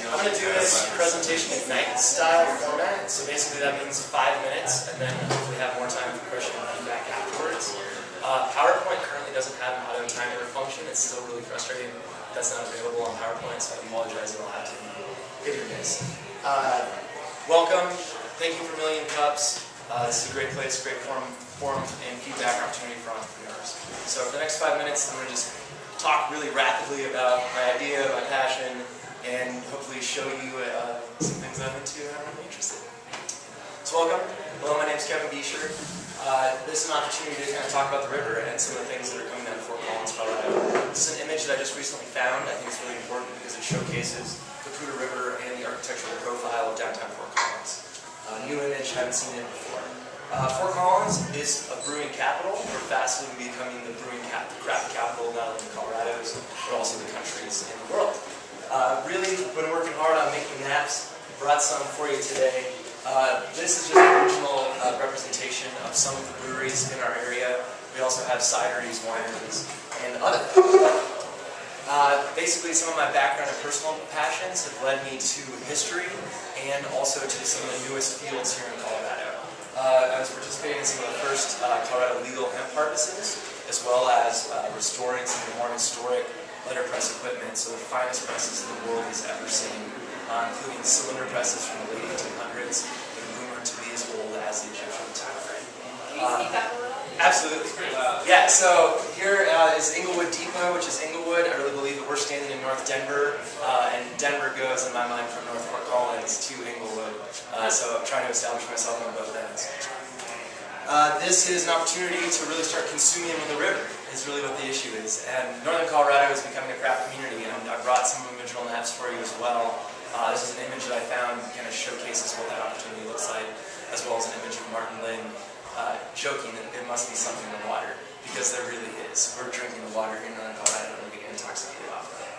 I'm going to do this presentation Ignite style format. So basically that means 5 minutes, and then hopefully have more time for question and feedback afterwards. PowerPoint currently doesn't have an auto timer function. It's still really frustrating. That's not available on PowerPoint, so I apologize that I'll have to hit your miss. Welcome. Thank you for Million Cups. This is a great place, great forum and feedback opportunity for entrepreneurs. So for the next 5 minutes, I'm going to just talk really rapidly about my idea, my passion, and hopefully show you some things I'm into and I'm really interested in. So welcome. Hello, my name is Buecher. This is an opportunity to kind of talk about the river and some of the things that are coming out of Fort Collins, Colorado. This is an image that I just recently found. I think it's really important because it showcases the Poudre River and the architectural profile of downtown Fort Collins. New image, haven't seen it before. Fort Collins is a brewing capital. We're fastly becoming the brewing craft capital, not only in Colorado's, but also the countries in the world. Really, been working hard on making maps. Brought some for you today. This is just an original representation of some of the breweries in our area. We also have cideries, wineries, and other things. Basically, some of my background and personal passions have led me to history and also to some of the newest fields here in Colorado. I was participating in some of the first Colorado legal hemp harvests, as well as restoring some of the more historic letterpress equipment, so the finest presses the world has ever seen, including cylinder presses from the late 1800s that are rumored to be as old as the Egyptian time frame. Can you speak up a little? Absolutely. Yeah, so here is Englewood Depot, which is Englewood. I really believe that we're standing in North Denver, and Denver goes, in my mind, from North Fort Collins to Englewood. So I'm trying to establish myself on both ends. This is an opportunity to really start consuming with the river, is really what the issue is. And Northern Colorado is becoming a craft community, and I brought some original maps for you as well. This is an image that I found kind of showcases what that opportunity looks like, as well as an image from Martin Lynn joking that it must be something in the water, because there really is. We're drinking the water here in Northern Colorado and we're getting intoxicated off of it.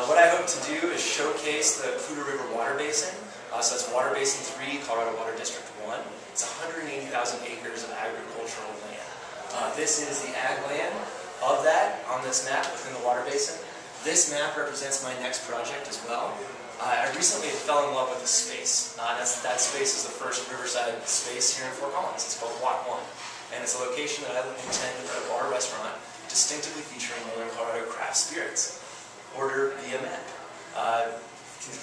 What I hope to do is showcase the Poudre River Water Basin. So that's Water Basin 3, Colorado Water District 1. It's 180,000 acres of agricultural land. This is the ag land of that on this map within the water basin. This map represents my next project as well. I recently fell in love with the space. That space is the first riverside space here in Fort Collins. It's called Block 1. And it's a location that I intend to put a bar restaurant distinctively featuring Northern Colorado craft spirits. Order via map.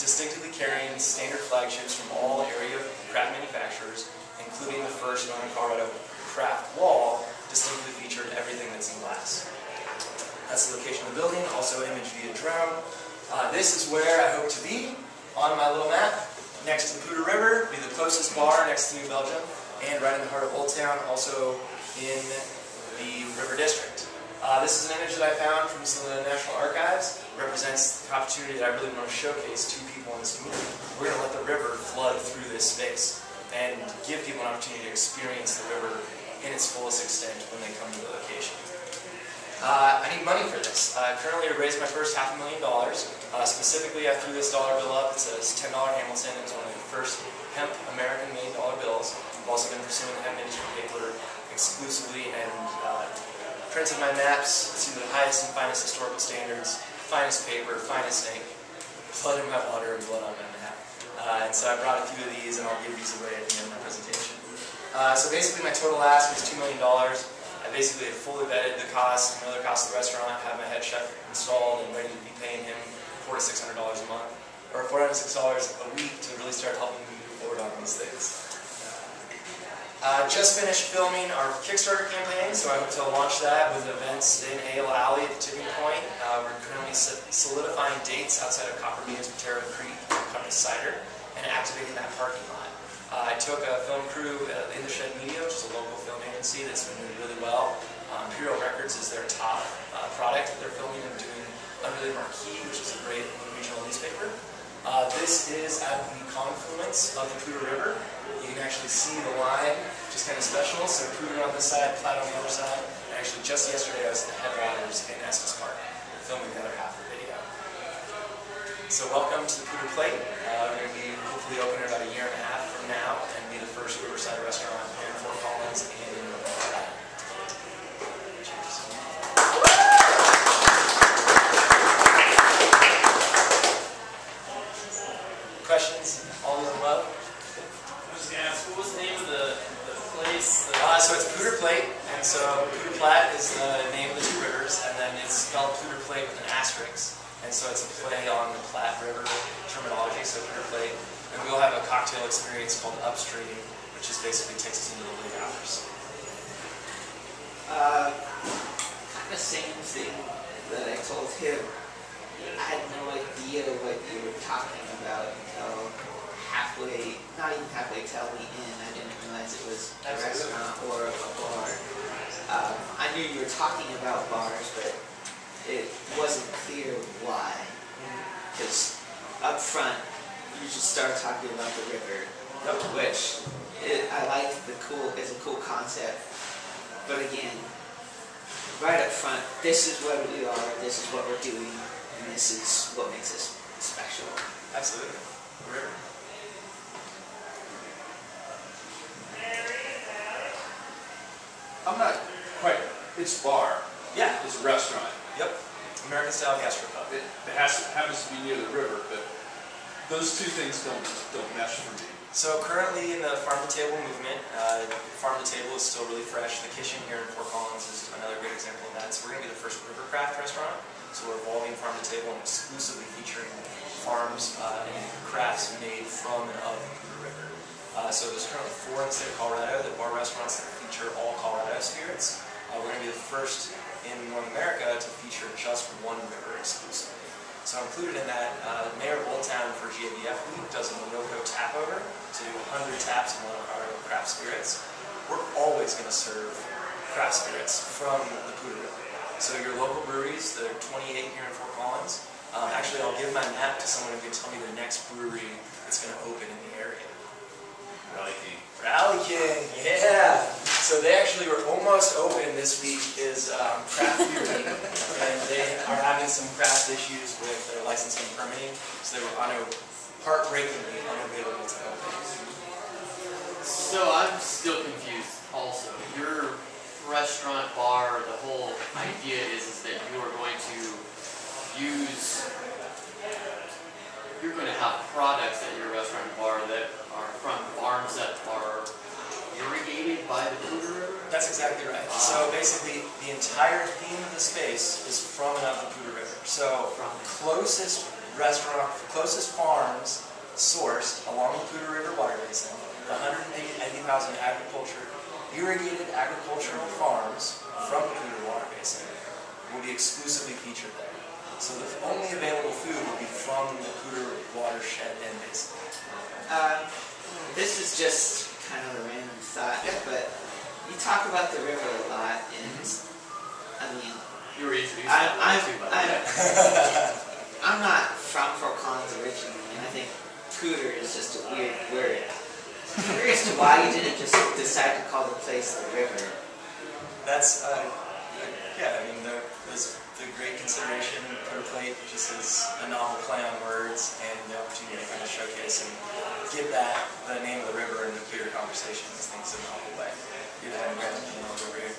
Distinctively carrying standard flagships from all area craft manufacturers, including the first Northern Colorado craft wall, distinctly featured everything that's in glass. That's the location of the building, also image via drone. This is where I hope to be on my little map, next to the Poudre River, be the closest bar next to New Belgium, and right in the heart of Old Town, also in the River District. This is an image that I found from some of the National Archives. It represents the opportunity that I really want to showcase to people in this community. We're going to let the river flood through this space and give people an opportunity to experience the river in its fullest extent when they come to the location. I need money for this. Currently, I raised my first $500,000. Specifically, I threw this dollar bill up. It's a $10 Hamilton. It was one of the first hemp American made dollar bills. I've also been pursuing the hemp industry paper exclusively and printed my maps to the highest and finest historical standards, finest paper, finest ink, blood in my water and blood on my map. And so I brought a few of these, and I'll give these away at the end of my presentation. So basically, my total ask was $2 million. I basically have fully vetted the cost and the cost of the restaurant, have my head chef installed and ready to be paying him $400 to $600 a month, or $406 a week to really start helping me move forward on these things. Just finished filming our Kickstarter campaign, so I hope to launch that with events in Ale Alley at the Tipping Point. We're currently solidifying dates outside of Copper Beans, Poudre Creek, Copper Cider, and activating that parking lot. I took a film crew in the Shed Media, which is a local film agency that's been doing really well. Imperial Records is their top product that they're filming and doing under the Marquee, which is a great regional newspaper. This is at the confluence of the Poudre River. You can actually see the line, which is kind of special. So Poudre on this side, Platte on the other side. And actually, just yesterday I was at the headwaters in Estes Park, filming the other half of the video. So welcome to the PoudrePlatte. We're going to be hopefully open in about a year and a half from now and be the first riverside restaurant here in Fort Collins and in Colorado. Cheers. the name of the two rivers, and then it's spelled PoudrePlatte with an asterisk. And so it's a play on the Platte River terminology, so PoudrePlatte. And we'll have a cocktail experience called Upstream, which is basically takes us into the late hours. Kind of same thing that I told him. I had no idea what you were talking about until halfway, not even halfway, till the end. I didn't realize it was a restaurant or a bar. I knew you were talking about bars, but it wasn't clear why. Because up front, you just start talking about the river, which I like it's a cool concept. But again, right up front, this is what we are, this is what we're doing, and this is what makes us special. Absolutely. The river. I'm not quite, it's bar. Yeah. It's a restaurant. Yep. American style gastropub. It happens to be near the river, but those two things don't mesh for me. So currently in the farm-to-table movement, farm-to-table is still really fresh. The kitchen here in Fort Collins is another great example of that. So we're going to be the first rivercraft restaurant. So we're evolving farm-to-table and exclusively featuring farms and crafts made from and of the Poudre River. So there's currently 4 in the state of Colorado, the bar restaurants that feature all Colorado spirits. We're going to be the first in North America to feature just one river exclusively. So included in that, Mayor of Old Town for GABF Week does a 1MCNoCo tap over to 100 taps of Colorado craft spirits. We're always going to serve craft spirits from the Poudre River. So your local breweries, there are 28 here in Fort Collins. Actually, I'll give my map to someone who can tell me the next brewery that's going to open in the area. Rally King. Rally King, yeah! So they actually were almost open this week is Craft Beer, and they are having some craft issues with their licensing and permitting, so they were heartbreakingly unavailable to open. So I'm still confused also. Your restaurant, bar, the whole idea is that you are going to you're going to have products at your restaurant bar that are from farms that are irrigated by the Poudre River? That's exactly right. So basically, the entire theme of the space is from and of the Poudre River. So closest farms sourced along the Poudre River water basin, the 180,000 irrigated agricultural farms from the Poudre water basin will be exclusively featured there. So the only available food will be from the Poudre watershed and basin. This is just kind of a random thought, but you talk about the river a lot, and I mean, you were introduced I'm not from Fort Collins originally, and I think Poudre is just a weird word. I'm curious to why you didn't just decide to call the place the river. That's, yeah, I mean, there's the great consideration, PoudrePlatte just is a novel play on words, and the opportunity to kind of showcase and get the name of the river into clear conversations, things in a novel way. You're having Brandon over here.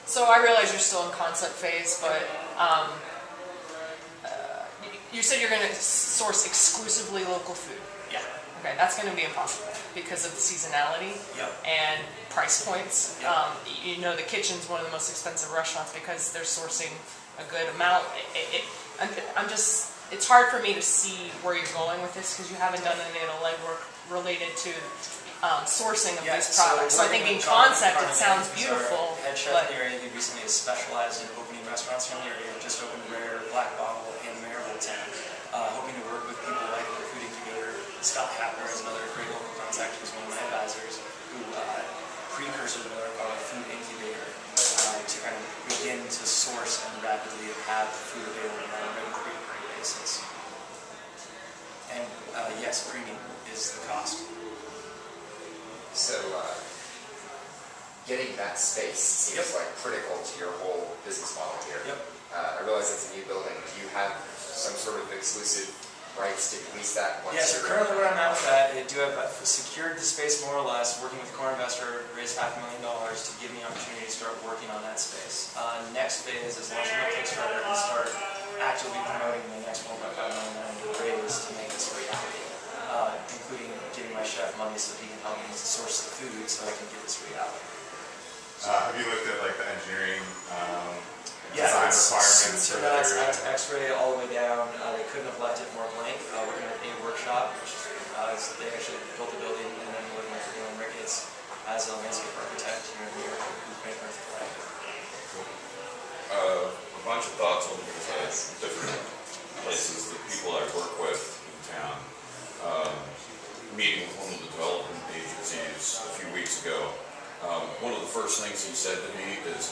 So I realize you're still in concept phase, but you said you're going to source exclusively local food. Yeah. Okay, that's going to be impossible because of the seasonality and price points. You know, the kitchen's one of the most expensive restaurants because they're sourcing a good amount. It's hard for me to see where you're going with this because you haven't done any of the legwork related to sourcing of these products. So I think in concept it sounds beautiful. Head chef in the area, he recently is specialized in opening restaurants here in the area. Just opened Rare, Black Bottle, and Mayor of Old Town. Hoping to work with people like They're Fooding Together. Scott Hapner is another great local contact who's one of my advisors, who precursor to another called a food incubator, to kind of begin to source and rapidly have food available on a regular basis. And yes, premium is the cost. So getting that space seems like critical to your whole business model here. I realize it's a new building. Do you have some sort of exclusive rights to lease that? So currently where I'm at with that, I do have secured the space more or less, working with a core investor, raised $500,000 to give me an opportunity to start working on that space. Next phase is launching my Kickstarter and start actively promoting the next $1.5 million raise to make this a reality, including giving my chef money so he can help me source the food so I can get this reality. Have you looked at like the engineering Yeah, design it's requirements suits for and that nuts, area? out to X-ray all the way down. They couldn't have left it more blank. We're going to have a workshop, which they actually built the building, and then we're going to bring on Ricketts as a landscape architect and engineer who's making our plan. A bunch of thoughts on different places that people I work with in town. Meeting with one of the development agencies a few weeks ago. One of the first things he said to me is,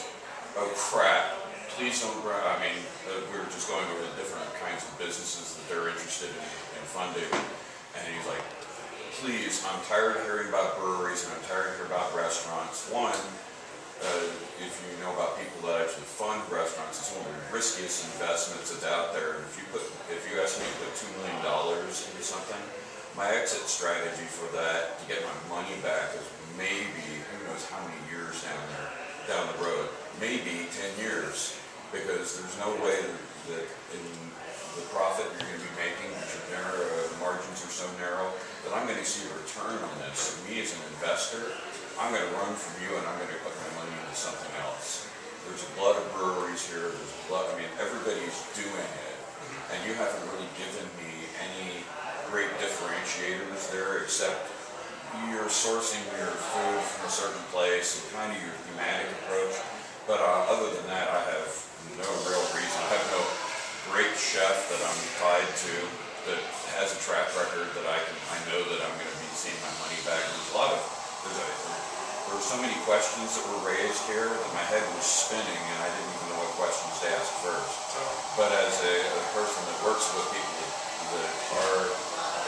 "Oh crap, please don't." I mean, we were just going over the different kinds of businesses that they're interested in funding, and he's like, "Please, I'm tired of hearing about breweries and I'm tired of hearing about restaurants. One, if you know about people that actually fund restaurants, it's one of the riskiest investments that's out there. And if you ask me to put $2 million into something, my exit strategy for that to get my money back is maybe, who knows how many years down the road, maybe 10 years, because there's no way that in the profit you're going to be making, margins are so narrow, that I'm going to see a return on this. And me as an investor, I'm going to run from you and I'm going to put my money into something else. There's a glut of breweries here. Everybody's doing it. And you haven't really given me any great differentiators there, except you're sourcing your food from a certain place and kind of your thematic approach. But other than that, I have no real reason. I have no great chef that I'm tied to that has a track record that I know that I'm going to be seeing my money back. There were so many questions that were raised here that my head was spinning and I didn't even know what questions to ask first. But as a person that works with people that are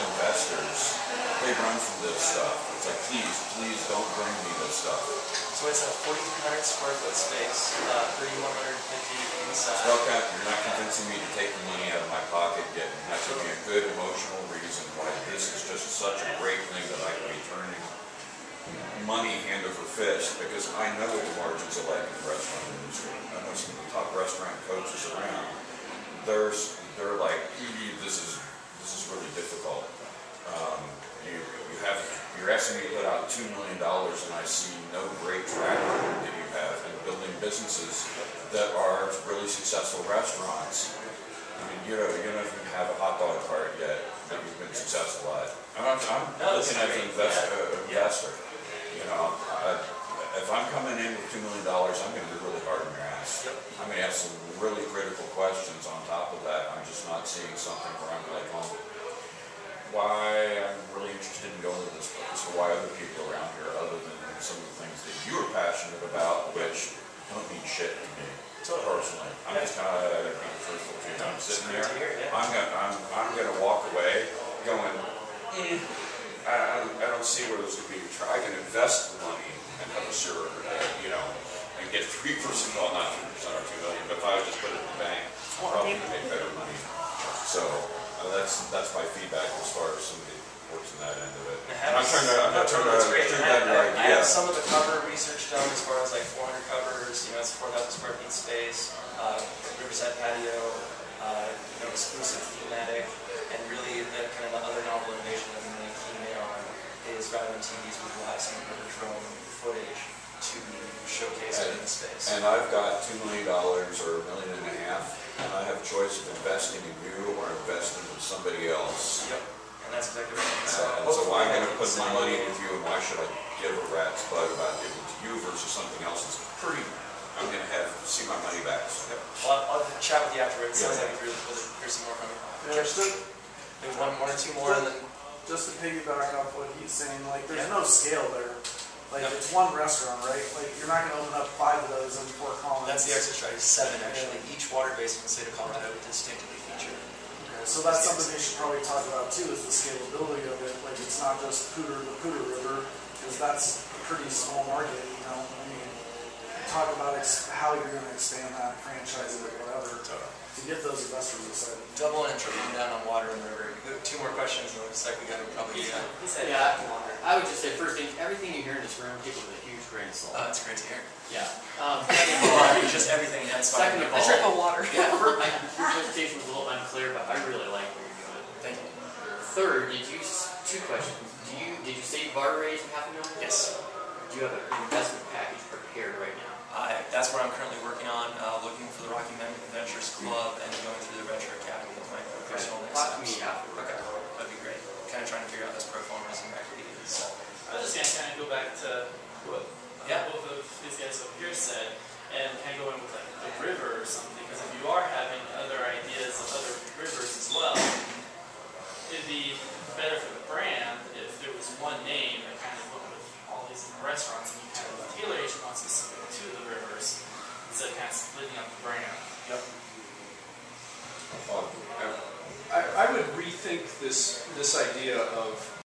investors, they run from this stuff. It's like, please don't bring me this stuff. So it's a 4,300 square foot space, 3,150 inside. Okay, you're not convincing me to take the money out of my pocket yet. And that should be a good emotional reason why this is just such a great thing that I can be turning money hand over fist, because I know what the margins are like in the restaurant industry. I know some of the top restaurant coaches around. They're like, this is really difficult. You're asking me to put out $2 million, and I see no great track record that you have in building businesses that are really successful restaurants. I mean, you don't even have a hot dog cart yet that you've been successful at. I'm looking at an investor. You know, if I'm coming in with $2 million, I'm going to be really hard on your ass. I'm going to ask some really critical questions on top of that. I'm just not seeing something where I'm like, why I'm really interested in going to this place, or why other people around here, other than some of the things that you are passionate about, which don't mean shit to me personally. I'm just kind of being truthful to you. I'm sitting there. I'm gonna walk away going, I don't see where this could be. I can invest the money and have a sure, and get 3%, well, not 3% or $2 million, but if I would just put it in the bank, I'll probably make better money. So that's my feedback as far as somebody works in that end of it. And I'm not trying to turn down your idea. I have some of the cover research done as far as like 400 covers, it's 4,000 square feet space, riverside patio, exclusive thematic, and really the kind of the other novel innovation that I'm really keen in on is rather than TVs, we will have some river drone footage to showcase it in the space. And I've got $2 million or $1.5 million, and I have a choice of investing in you or investing in somebody else. Yep, and that's exactly right. So why am I going to put my money with you, and why should I give a rat's butt about giving it to you versus something else that's I'm going to see my money back. So. Yep. I'll chat with you afterwards. Sounds like it's really cool to hear some more from you. Yeah, maybe one or two more, and then just to piggyback off what he's saying, like there's no scale there. Like it's one restaurant, right? Like you're not going to open up 5 of those in Fort Collins. That's the exit strategy, 7 actually. Each water basin in the state of Colorado would distinctively feature. Okay, so that's something they should probably talk about too, is the scalability of it. Like it's not just the Poudre River, because that's a pretty small market. I mean, talk about how you're going to expand that, franchise it, or whatever, to get those investors excited. Double and triple down on water in the river. 2 more questions, and it looks like we got to probably. I would just say first thing, everything you hear in this room, take with a huge grain of salt. It's great to hear. Yeah. Just everything. That's fine. Second of all, I drink water. Yeah. Your presentation was a little unclear, but I really like what you're doing. Thank you. Third, 2 questions. Did you say you've already raised $500,000? Yes. do you have an investment package prepared right now? That's what I'm currently working on, looking for the Rocky Mountain Ventures Club and going through the Venture Academy with my personal next Talk to steps. me afterwards. Okay, that'd be great. Kind of trying to figure out this pro formas and equity. So. I was just going to kind of go back to what both of these guys over here said, and kind of go in with like the river or something, because if you are having other ideas of other rivers as well, it'd be better for the brand if there was one name that kind of went with all these different restaurants, and you kind of tailor each one specific to the rivers, instead of kind of splitting up the brand. Yep. I would rethink this idea of